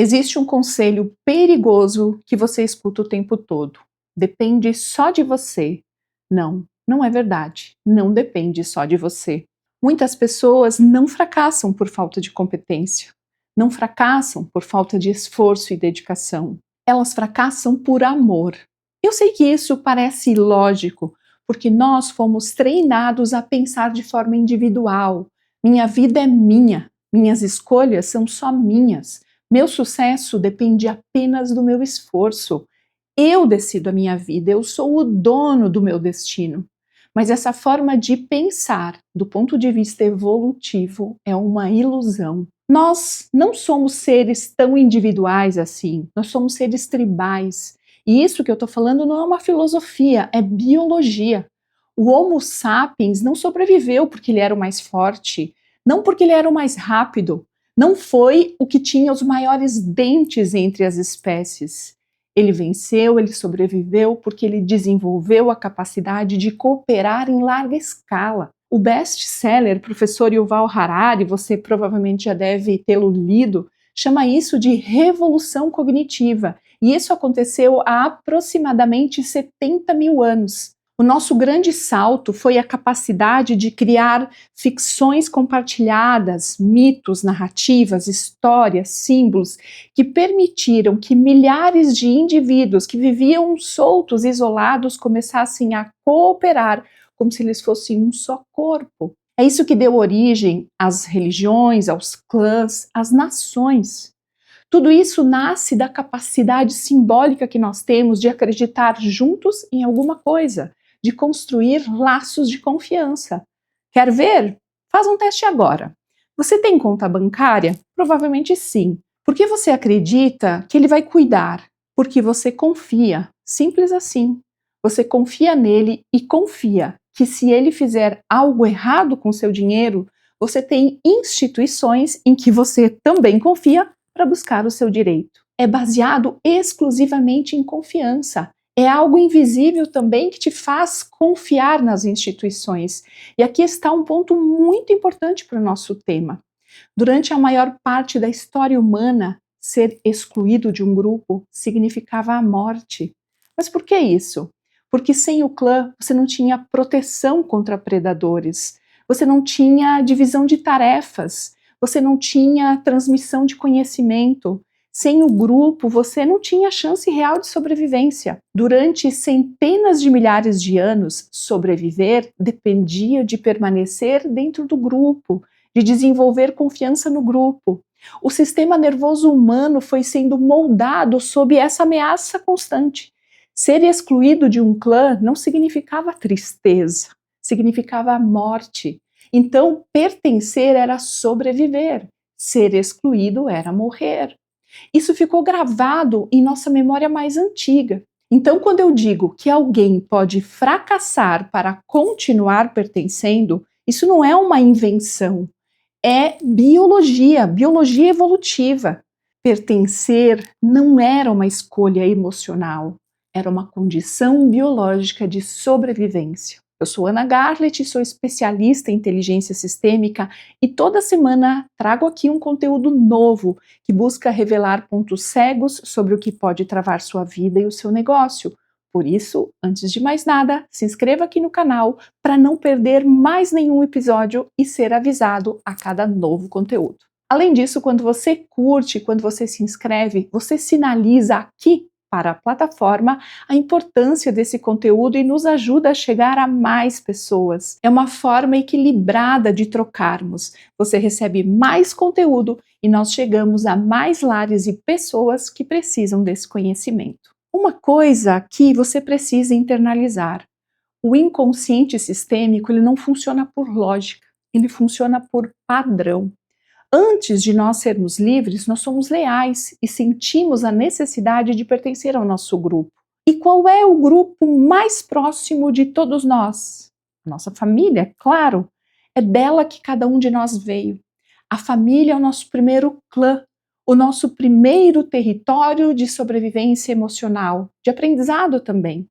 Existe um conselho perigoso que você escuta o tempo todo. Depende só de você. Não, não é verdade. Não depende só de você. Muitas pessoas não fracassam por falta de competência. Não fracassam por falta de esforço e dedicação. Elas fracassam por amor. Eu sei que isso parece ilógico, porque nós fomos treinados a pensar de forma individual. Minha vida é minha. Minhas escolhas são só minhas. Meu sucesso depende apenas do meu esforço. Eu decido a minha vida, eu sou o dono do meu destino. Mas essa forma de pensar, do ponto de vista evolutivo, é uma ilusão. Nós não somos seres tão individuais assim, nós somos seres tribais. E isso que eu estou falando não é uma filosofia, é biologia. O Homo sapiens não sobreviveu porque ele era o mais forte, não porque ele era o mais rápido, não foi o que tinha os maiores dentes entre as espécies. Ele venceu, ele sobreviveu porque ele desenvolveu a capacidade de cooperar em larga escala. O best-seller Professor Yuval Harari, você provavelmente já deve tê-lo lido, chama isso de revolução cognitiva. E isso aconteceu há aproximadamente 70 mil anos. O nosso grande salto foi a capacidade de criar ficções compartilhadas, mitos, narrativas, histórias, símbolos, que permitiram que milhares de indivíduos que viviam soltos, isolados, começassem a cooperar como se eles fossem um só corpo. É isso que deu origem às religiões, aos clãs, às nações. Tudo isso nasce da capacidade simbólica que nós temos de acreditar juntos em alguma coisa, de construir laços de confiança. Quer ver? Faz um teste agora. Você tem conta bancária? Provavelmente sim. Por que você acredita que ele vai cuidar? Porque você confia. Simples assim. Você confia nele e confia que se ele fizer algo errado com seu dinheiro, você tem instituições em que você também confia para buscar o seu direito. É baseado exclusivamente em confiança. É algo invisível também que te faz confiar nas instituições. E aqui está um ponto muito importante para o nosso tema. Durante a maior parte da história humana, ser excluído de um grupo significava a morte. Mas por que isso? Porque sem o clã você não tinha proteção contra predadores, você não tinha divisão de tarefas, você não tinha transmissão de conhecimento. Sem o grupo, você não tinha chance real de sobrevivência. Durante centenas de milhares de anos, sobreviver dependia de permanecer dentro do grupo, de desenvolver confiança no grupo. O sistema nervoso humano foi sendo moldado sob essa ameaça constante. Ser excluído de um clã não significava tristeza, significava morte. Então, pertencer era sobreviver, ser excluído era morrer. Isso ficou gravado em nossa memória mais antiga. Então, quando eu digo que alguém pode fracassar para continuar pertencendo, isso não é uma invenção, é biologia, biologia evolutiva. Pertencer não era uma escolha emocional, era uma condição biológica de sobrevivência. Eu sou Ana Garlett, sou especialista em inteligência sistêmica e toda semana trago aqui um conteúdo novo que busca revelar pontos cegos sobre o que pode travar sua vida e o seu negócio. Por isso, antes de mais nada, se inscreva aqui no canal para não perder mais nenhum episódio e ser avisado a cada novo conteúdo. Além disso, quando você curte, quando você se inscreve, você sinaliza aqui para a plataforma a importância desse conteúdo e nos ajuda a chegar a mais pessoas. É uma forma equilibrada de trocarmos. Você recebe mais conteúdo e nós chegamos a mais lares e pessoas que precisam desse conhecimento. Uma coisa que você precisa internalizar: o inconsciente sistêmico ele não funciona por lógica, ele funciona por padrão. Antes de nós sermos livres, nós somos leais e sentimos a necessidade de pertencer ao nosso grupo. E qual é o grupo mais próximo de todos nós? A nossa família, claro. É dela que cada um de nós veio. A família é o nosso primeiro clã, o nosso primeiro território de sobrevivência emocional, de aprendizado também.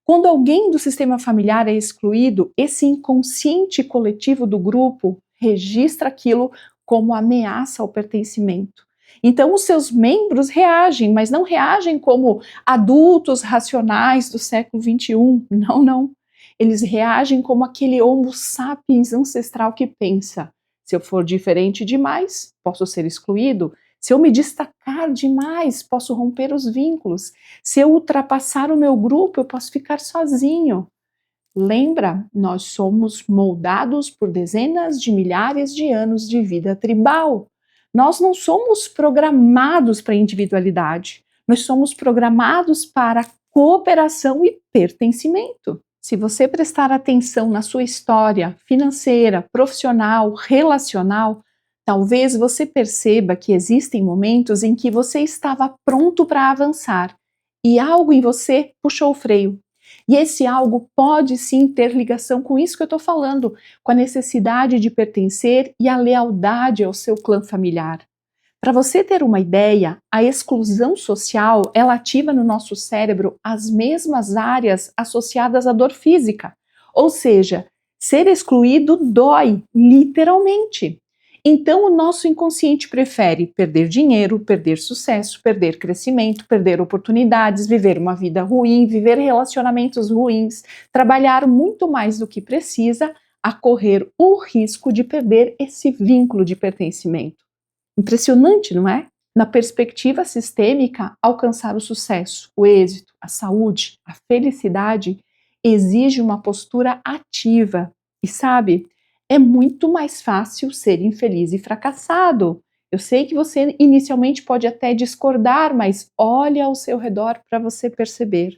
Quando alguém do sistema familiar é excluído, esse inconsciente coletivo do grupo registra aquilo como ameaça ao pertencimento. Então, os seus membros reagem, mas não reagem como adultos racionais do século XXI. Não, não. Eles reagem como aquele Homo sapiens ancestral que pensa: se eu for diferente demais, posso ser excluído. Se eu me destacar demais, posso romper os vínculos. Se eu ultrapassar o meu grupo, eu posso ficar sozinho. Lembra, nós somos moldados por dezenas de milhares de anos de vida tribal. Nós não somos programados para a individualidade, nós somos programados para cooperação e pertencimento. Se você prestar atenção na sua história financeira, profissional, relacional, talvez você perceba que existem momentos em que você estava pronto para avançar e algo em você puxou o freio. E esse algo pode sim ter ligação com isso que eu estou falando, com a necessidade de pertencer e a lealdade ao seu clã familiar. Para você ter uma ideia, a exclusão social, ela ativa no nosso cérebro as mesmas áreas associadas à dor física. Ou seja, ser excluído dói, literalmente. Então, o nosso inconsciente prefere perder dinheiro, perder sucesso, perder crescimento, perder oportunidades, viver uma vida ruim, viver relacionamentos ruins, trabalhar muito mais do que precisa, a correr o risco de perder esse vínculo de pertencimento. Impressionante, não é? Na perspectiva sistêmica, alcançar o sucesso, o êxito, a saúde, a felicidade exige uma postura ativa. E sabe, é muito mais fácil ser infeliz e fracassado. Eu sei que você inicialmente pode até discordar, mas olha ao seu redor para você perceber.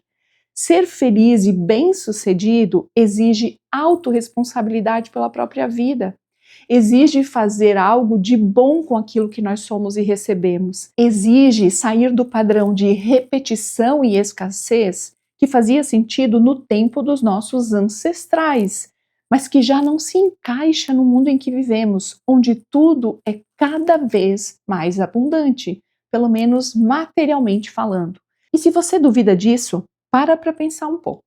Ser feliz e bem-sucedido exige autorresponsabilidade pela própria vida. Exige fazer algo de bom com aquilo que nós somos e recebemos. Exige sair do padrão de repetição e escassez que fazia sentido no tempo dos nossos ancestrais, mas que já não se encaixa no mundo em que vivemos, onde tudo é cada vez mais abundante, pelo menos materialmente falando. E se você duvida disso, para pensar um pouco.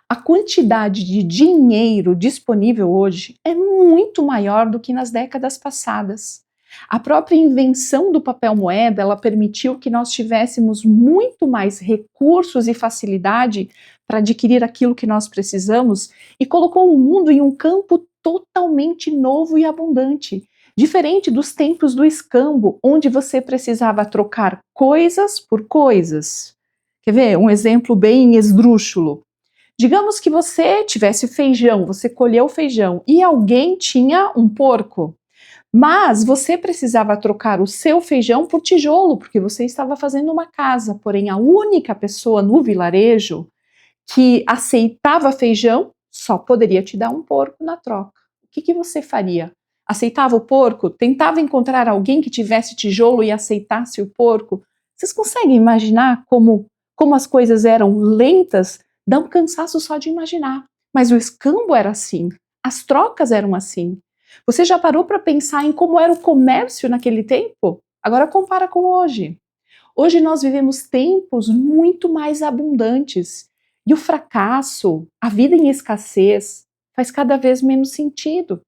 A quantidade de dinheiro disponível hoje é muito maior do que nas décadas passadas. A própria invenção do papel moeda, ela permitiu que nós tivéssemos muito mais recursos e facilidade para adquirir aquilo que nós precisamos e colocou o mundo em um campo totalmente novo e abundante, diferente dos tempos do escambo, onde você precisava trocar coisas por coisas. Quer ver um exemplo bem esdrúxulo? Digamos que você tivesse feijão, você colheu feijão e alguém tinha um porco, mas você precisava trocar o seu feijão por tijolo, porque você estava fazendo uma casa, porém a única pessoa no vilarejo que aceitava feijão só poderia te dar um porco na troca. O que você faria? Aceitava o porco? Tentava encontrar alguém que tivesse tijolo e aceitasse o porco? Vocês conseguem imaginar como as coisas eram lentas? Dá um cansaço só de imaginar. Mas o escambo era assim, as trocas eram assim. Você já parou para pensar em como era o comércio naquele tempo? Agora compara com hoje. Hoje nós vivemos tempos muito mais abundantes e o fracasso, a vida em escassez, faz cada vez menos sentido.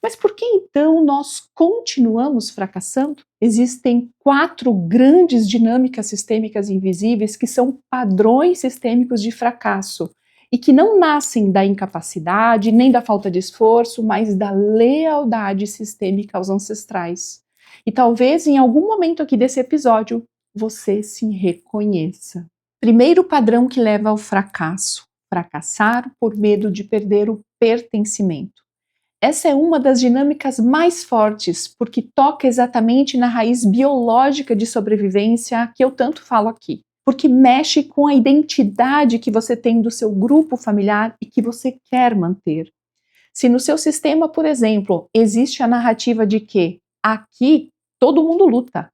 Mas por que então nós continuamos fracassando? Existem 4 grandes dinâmicas sistêmicas invisíveis que são padrões sistêmicos de fracasso e que não nascem da incapacidade nem da falta de esforço, mas da lealdade sistêmica aos ancestrais. E talvez em algum momento aqui desse episódio você se reconheça. Primeiro padrão que leva ao fracasso: fracassar por medo de perder o pertencimento. Essa é uma das dinâmicas mais fortes, porque toca exatamente na raiz biológica de sobrevivência que eu tanto falo aqui. Porque mexe com a identidade que você tem do seu grupo familiar e que você quer manter. Se no seu sistema, por exemplo, existe a narrativa de que aqui todo mundo luta,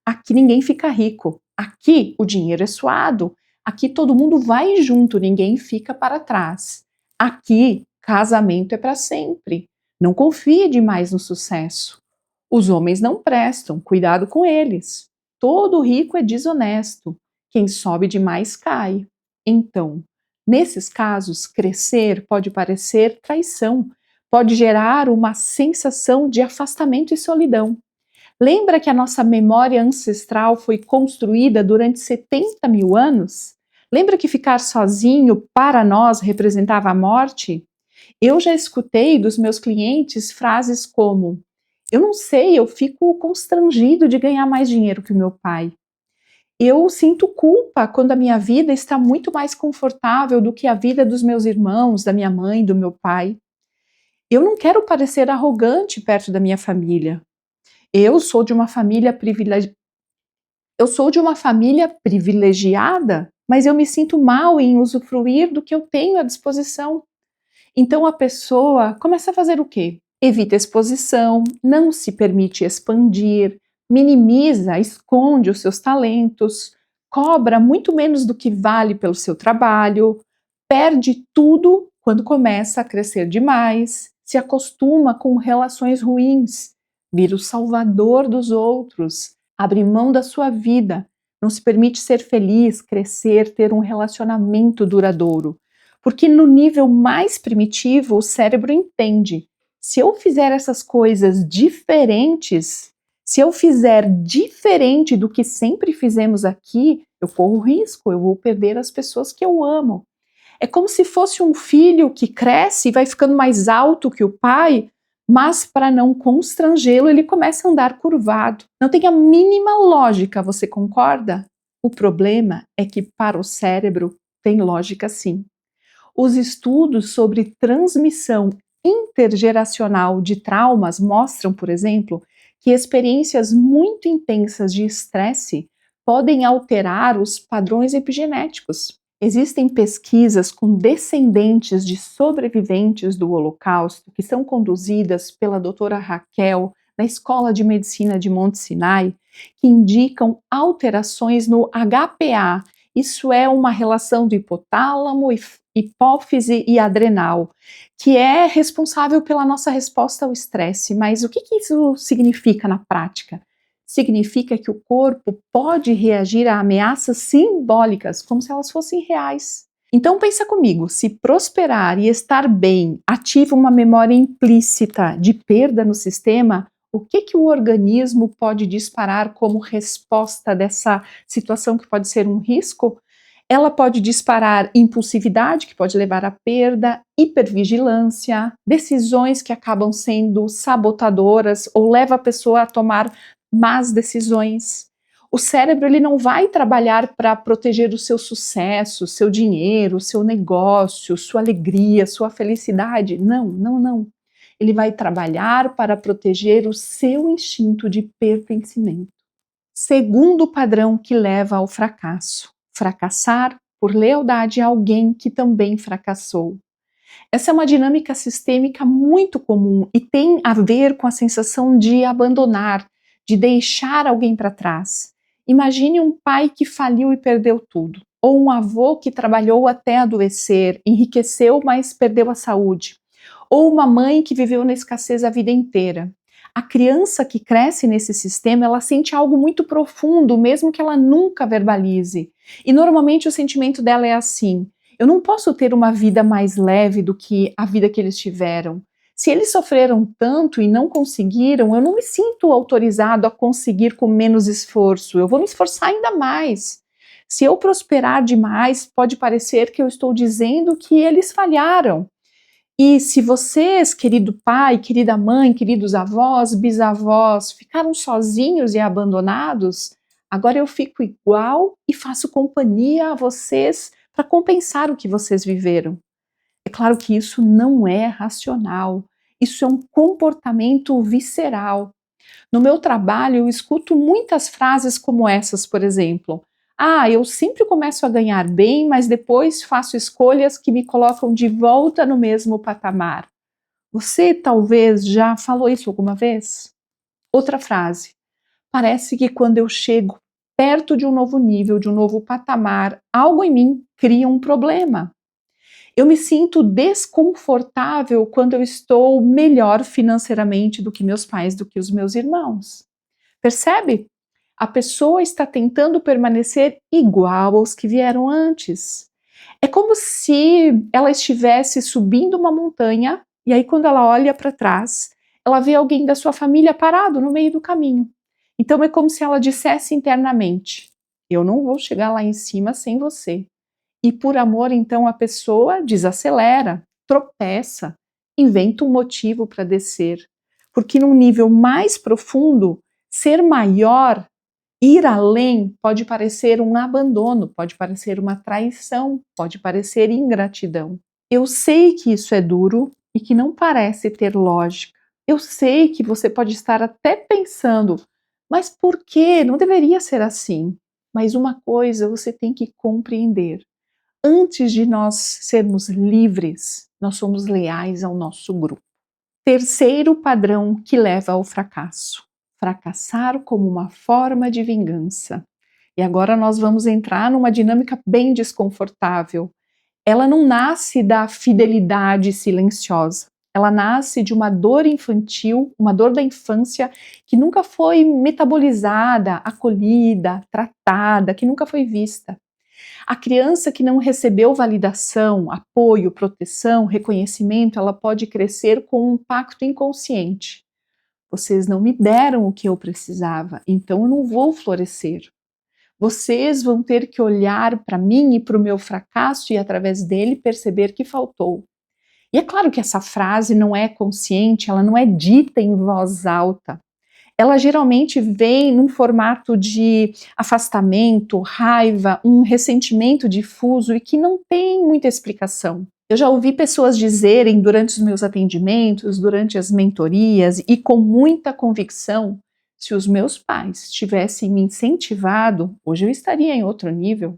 aqui ninguém fica rico, aqui o dinheiro é suado, aqui todo mundo vai junto, ninguém fica para trás. Aqui casamento é para sempre. Não confie demais no sucesso. Os homens não prestam, cuidado com eles. Todo rico é desonesto. Quem sobe demais cai. Então, nesses casos, crescer pode parecer traição, pode gerar uma sensação de afastamento e solidão. Lembra que a nossa memória ancestral foi construída durante 70 mil anos? Lembra que ficar sozinho para nós representava a morte? Eu já escutei dos meus clientes frases como: eu não sei, eu fico constrangido de ganhar mais dinheiro que o meu pai. Eu sinto culpa quando a minha vida está muito mais confortável do que a vida dos meus irmãos, da minha mãe, do meu pai. Eu não quero parecer arrogante perto da minha família. Eu sou de uma família eu sou de uma família privilegiada, mas eu me sinto mal em usufruir do que eu tenho à disposição. Então a pessoa começa a fazer o quê? Evita exposição, não se permite expandir, minimiza, esconde os seus talentos, cobra muito menos do que vale pelo seu trabalho, perde tudo quando começa a crescer demais, se acostuma com relações ruins, vira o salvador dos outros, abre mão da sua vida, não se permite ser feliz, crescer, ter um relacionamento duradouro. Porque no nível mais primitivo, o cérebro entende: se eu fizer essas coisas diferentes, se eu fizer diferente do que sempre fizemos aqui, eu corro risco, eu vou perder as pessoas que eu amo. É como se fosse um filho que cresce e vai ficando mais alto que o pai, mas para não constrangê-lo, ele começa a andar curvado. Não tem a mínima lógica, você concorda? O problema é que para o cérebro tem lógica sim. Os estudos sobre transmissão intergeracional de traumas mostram, por exemplo, que experiências muito intensas de estresse podem alterar os padrões epigenéticos. Existem pesquisas com descendentes de sobreviventes do Holocausto que são conduzidas pela doutora Raquel na Escola de Medicina de Monte Sinai, que indicam alterações no HPA. Isso é uma relação do hipotálamo, hipófise e adrenal, que é responsável pela nossa resposta ao estresse. Mas o que isso significa na prática? Significa que o corpo pode reagir a ameaças simbólicas, como se elas fossem reais. Então pensa comigo, se prosperar e estar bem ativa uma memória implícita de perda no sistema, o que o organismo pode disparar como resposta dessa situação que pode ser um risco? Ela pode disparar impulsividade, que pode levar à perda, hipervigilância, decisões que acabam sendo sabotadoras ou leva a pessoa a tomar más decisões. O cérebro ele não vai trabalhar para proteger o seu sucesso, seu dinheiro, seu negócio, sua alegria, sua felicidade. Não, não, não. Ele vai trabalhar para proteger o seu instinto de pertencimento. Segundo padrão que leva ao fracasso: fracassar por lealdade a alguém que também fracassou. Essa é uma dinâmica sistêmica muito comum e tem a ver com a sensação de abandonar, de deixar alguém para trás. Imagine um pai que faliu e perdeu tudo, ou um avô que trabalhou até adoecer, enriqueceu, mas perdeu a saúde, ou uma mãe que viveu na escassez a vida inteira. A criança que cresce nesse sistema, ela sente algo muito profundo, mesmo que ela nunca verbalize. E normalmente o sentimento dela é assim: eu não posso ter uma vida mais leve do que a vida que eles tiveram. Se eles sofreram tanto e não conseguiram, eu não me sinto autorizado a conseguir com menos esforço. Eu vou me esforçar ainda mais. Se eu prosperar demais, pode parecer que eu estou dizendo que eles falharam. E se vocês, querido pai, querida mãe, queridos avós, bisavós, ficaram sozinhos e abandonados, agora eu fico igual e faço companhia a vocês para compensar o que vocês viveram. É claro que isso não é racional, isso é um comportamento visceral. No meu trabalho, eu escuto muitas frases como essas, por exemplo: ah, eu sempre começo a ganhar bem, mas depois faço escolhas que me colocam de volta no mesmo patamar. Você talvez já falou isso alguma vez? Outra frase: parece que quando eu chego perto de um novo nível, de um novo patamar, algo em mim cria um problema. Eu me sinto desconfortável quando eu estou melhor financeiramente do que meus pais, do que os meus irmãos. Percebe? A pessoa está tentando permanecer igual aos que vieram antes. É como se ela estivesse subindo uma montanha e aí quando ela olha para trás, ela vê alguém da sua família parado no meio do caminho. Então é como se ela dissesse internamente: eu não vou chegar lá em cima sem você. E por amor, então, a pessoa desacelera, tropeça, inventa um motivo para descer. Porque num nível mais profundo, ser maior, ir além, pode parecer um abandono, pode parecer uma traição, pode parecer ingratidão. Eu sei que isso é duro e que não parece ter lógica. Eu sei que você pode estar até pensando, mas por quê? Não deveria ser assim. Mas uma coisa você tem que compreender. Antes de nós sermos livres, nós somos leais ao nosso grupo. Terceiro padrão que leva ao fracasso: fracassar como uma forma de vingança. E agora nós vamos entrar numa dinâmica bem desconfortável. Ela não nasce da fidelidade silenciosa. Ela nasce de uma dor infantil, uma dor da infância que nunca foi metabolizada, acolhida, tratada, que nunca foi vista. A criança que não recebeu validação, apoio, proteção, reconhecimento, ela pode crescer com um pacto inconsciente. Vocês não me deram o que eu precisava, então eu não vou florescer. Vocês vão ter que olhar para mim e para o meu fracasso e, através dele, perceber que faltou. E é claro que essa frase não é consciente, ela não é dita em voz alta. Ela geralmente vem num formato de afastamento, raiva, um ressentimento difuso e que não tem muita explicação. Eu já ouvi pessoas dizerem durante os meus atendimentos, durante as mentorias e com muita convicção: se os meus pais tivessem me incentivado, hoje eu estaria em outro nível.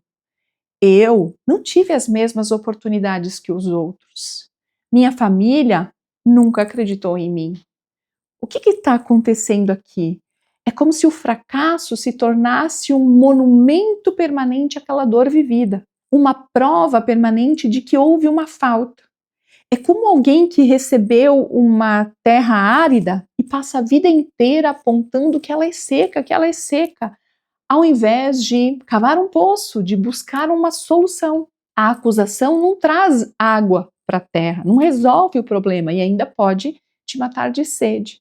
Eu não tive as mesmas oportunidades que os outros. Minha família nunca acreditou em mim. O que está acontecendo aqui? É como se o fracasso se tornasse um monumento permanente àquela dor vivida, uma prova permanente de que houve uma falta. É como alguém que recebeu uma terra árida e passa a vida inteira apontando que ela é seca, ao invés de cavar um poço, de buscar uma solução. A acusação não traz água para a terra, não resolve o problema e ainda pode te matar de sede.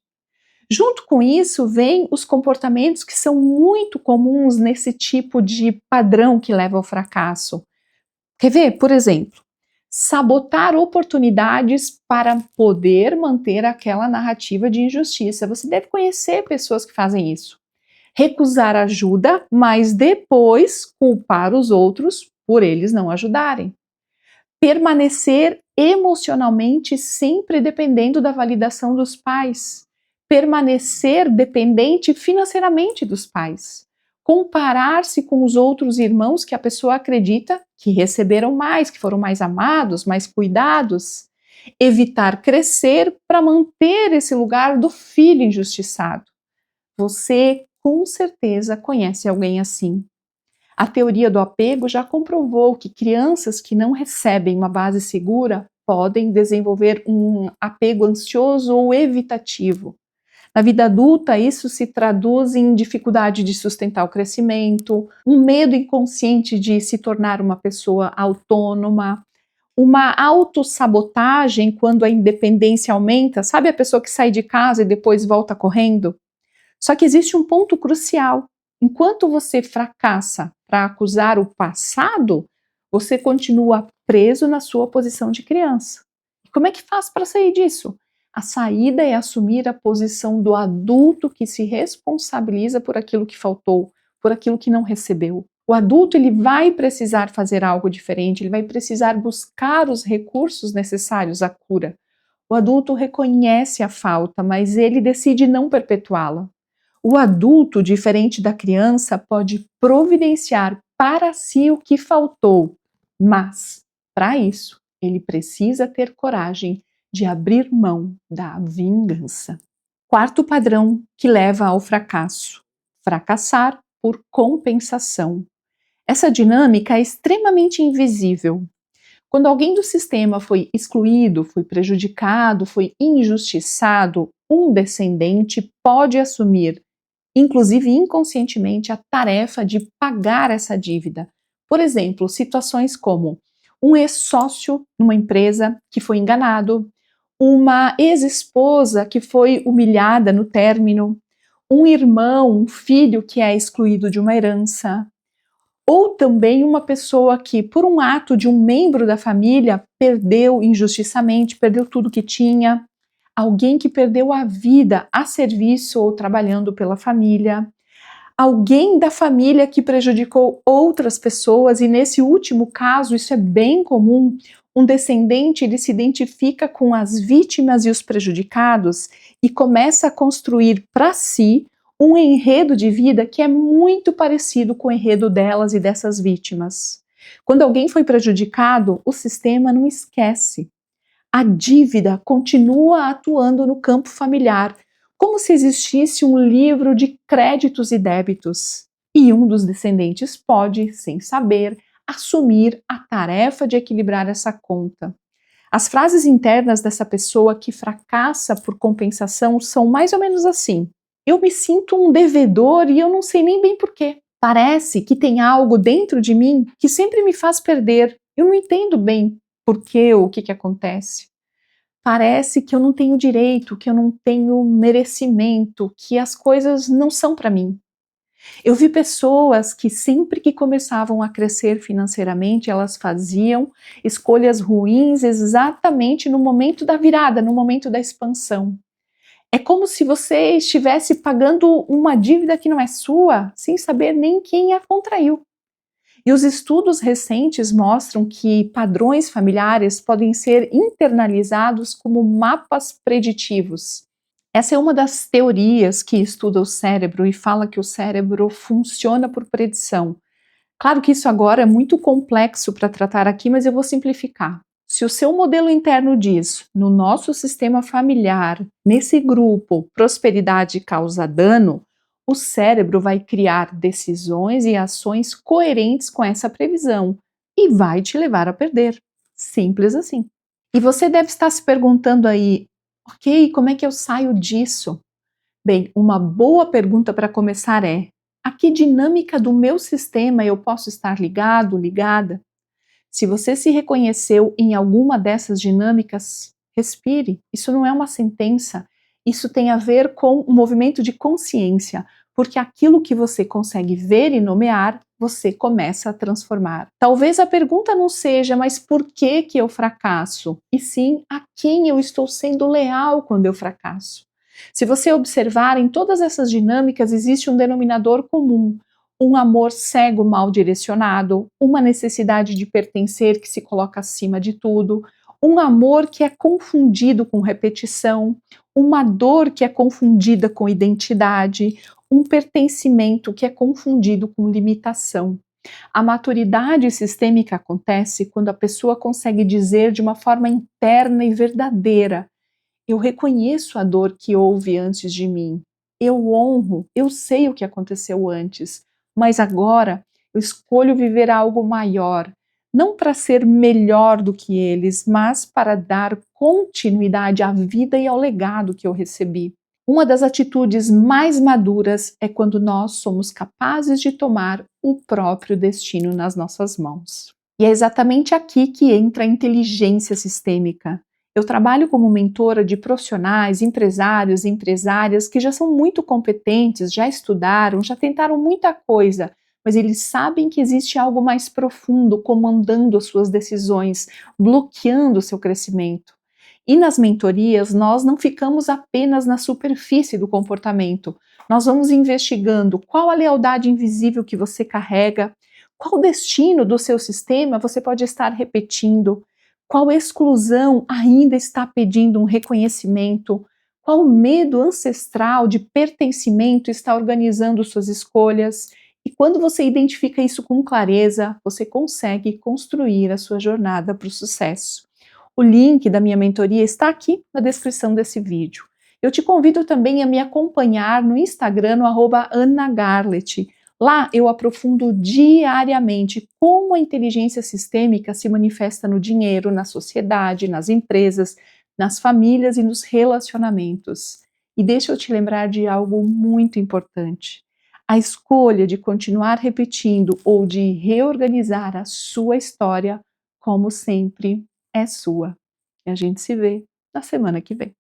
Junto com isso, vem os comportamentos que são muito comuns nesse tipo de padrão que leva ao fracasso. Quer ver? Por exemplo, sabotar oportunidades para poder manter aquela narrativa de injustiça. Você deve conhecer pessoas que fazem isso. Recusar ajuda, mas depois culpar os outros por eles não ajudarem. Permanecer emocionalmente sempre dependendo da validação dos pais. Permanecer dependente financeiramente dos pais. Comparar-se com os outros irmãos que a pessoa acredita que receberam mais, que foram mais amados, mais cuidados. Evitar crescer para manter esse lugar do filho injustiçado. Você com certeza conhece alguém assim. A teoria do apego já comprovou que crianças que não recebem uma base segura podem desenvolver um apego ansioso ou evitativo. Na vida adulta, isso se traduz em dificuldade de sustentar o crescimento, um medo inconsciente de se tornar uma pessoa autônoma, uma autossabotagem quando a independência aumenta. Sabe a pessoa que sai de casa e depois volta correndo? Só que existe um ponto crucial. Enquanto você fracassa para acusar o passado, você continua preso na sua posição de criança. E como é que faz para sair disso? A saída é assumir a posição do adulto que se responsabiliza por aquilo que faltou, por aquilo que não recebeu. O adulto ele vai precisar fazer algo diferente, ele vai precisar buscar os recursos necessários à cura. O adulto reconhece a falta, mas ele decide não perpetuá-la. O adulto, diferente da criança, pode providenciar para si o que faltou, mas, para isso, ele precisa ter coragem de abrir mão da vingança. Quarto padrão que leva ao fracasso: fracassar por compensação. Essa dinâmica é extremamente invisível. Quando alguém do sistema foi excluído, foi prejudicado, foi injustiçado, um descendente pode assumir, inclusive inconscientemente, a tarefa de pagar essa dívida. Por exemplo, situações como um ex-sócio numa empresa que foi enganado, uma ex-esposa que foi humilhada no término, um irmão, um filho que é excluído de uma herança, ou também uma pessoa que, por um ato de um membro da família, perdeu injustiçamente, perdeu tudo que tinha, alguém que perdeu a vida a serviço ou trabalhando pela família, alguém da família que prejudicou outras pessoas, e nesse último caso, isso é bem comum, um descendente ele se identifica com as vítimas e os prejudicados e começa a construir para si um enredo de vida que é muito parecido com o enredo delas e dessas vítimas. Quando alguém foi prejudicado, o sistema não esquece. A dívida continua atuando no campo familiar, como se existisse um livro de créditos e débitos. E um dos descendentes pode, sem saber, assumir a tarefa de equilibrar essa conta. As frases internas dessa pessoa que fracassa por compensação são mais ou menos assim: eu me sinto um devedor e eu não sei nem bem porquê. Parece que tem algo dentro de mim que sempre me faz perder. Eu não entendo bem por quê ou o que acontece. Parece que eu não tenho direito, que eu não tenho merecimento, que as coisas não são para mim. Eu vi pessoas que sempre que começavam a crescer financeiramente, elas faziam escolhas ruins exatamente no momento da virada, no momento da expansão. É como se você estivesse pagando uma dívida que não é sua, sem saber nem quem a contraiu. E os estudos recentes mostram que padrões familiares podem ser internalizados como mapas preditivos. Essa é uma das teorias que estuda o cérebro e fala que o cérebro funciona por predição. Claro que isso agora é muito complexo para tratar aqui, mas eu vou simplificar. Se o seu modelo interno diz, no nosso sistema familiar, nesse grupo, prosperidade causa dano, o cérebro vai criar decisões e ações coerentes com essa previsão e vai te levar a perder. Simples assim. E você deve estar se perguntando aí, ok, como é que eu saio disso? Bem, uma boa pergunta para começar é: a que dinâmica do meu sistema eu posso estar ligado, ligada? Se você se reconheceu em alguma dessas dinâmicas, respire. Isso não é uma sentença. Isso tem a ver com um movimento de consciência, porque aquilo que você consegue ver e nomear, você começa a transformar. Talvez a pergunta não seja, mas por que eu fracasso? E sim, a quem eu estou sendo leal quando eu fracasso? Se você observar, em todas essas dinâmicas existe um denominador comum: um amor cego mal direcionado, uma necessidade de pertencer que se coloca acima de tudo, um amor que é confundido com repetição, uma dor que é confundida com identidade, um pertencimento que é confundido com limitação. A maturidade sistêmica acontece quando a pessoa consegue dizer de uma forma interna e verdadeira: eu reconheço a dor que houve antes de mim. Eu honro, eu sei o que aconteceu antes, mas agora eu escolho viver algo maior, não para ser melhor do que eles, mas para dar continuidade à vida e ao legado que eu recebi. Uma das atitudes mais maduras é quando nós somos capazes de tomar o próprio destino nas nossas mãos. E é exatamente aqui que entra a inteligência sistêmica. Eu trabalho como mentora de profissionais, empresários e empresárias que já são muito competentes, já estudaram, já tentaram muita coisa, mas eles sabem que existe algo mais profundo comandando as suas decisões, bloqueando o seu crescimento. E nas mentorias, nós não ficamos apenas na superfície do comportamento. Nós vamos investigando qual a lealdade invisível que você carrega, qual destino do seu sistema você pode estar repetindo, qual exclusão ainda está pedindo um reconhecimento, qual medo ancestral de pertencimento está organizando suas escolhas. E quando você identifica isso com clareza, você consegue construir a sua jornada para o sucesso. O link da minha mentoria está aqui na descrição desse vídeo. Eu te convido também a me acompanhar no Instagram, no @AnnaGarlett. Lá eu aprofundo diariamente como a inteligência sistêmica se manifesta no dinheiro, na sociedade, nas empresas, nas famílias e nos relacionamentos. E deixa eu te lembrar de algo muito importante. A escolha de continuar repetindo ou de reorganizar a sua história, como sempre, é sua. E a gente se vê na semana que vem.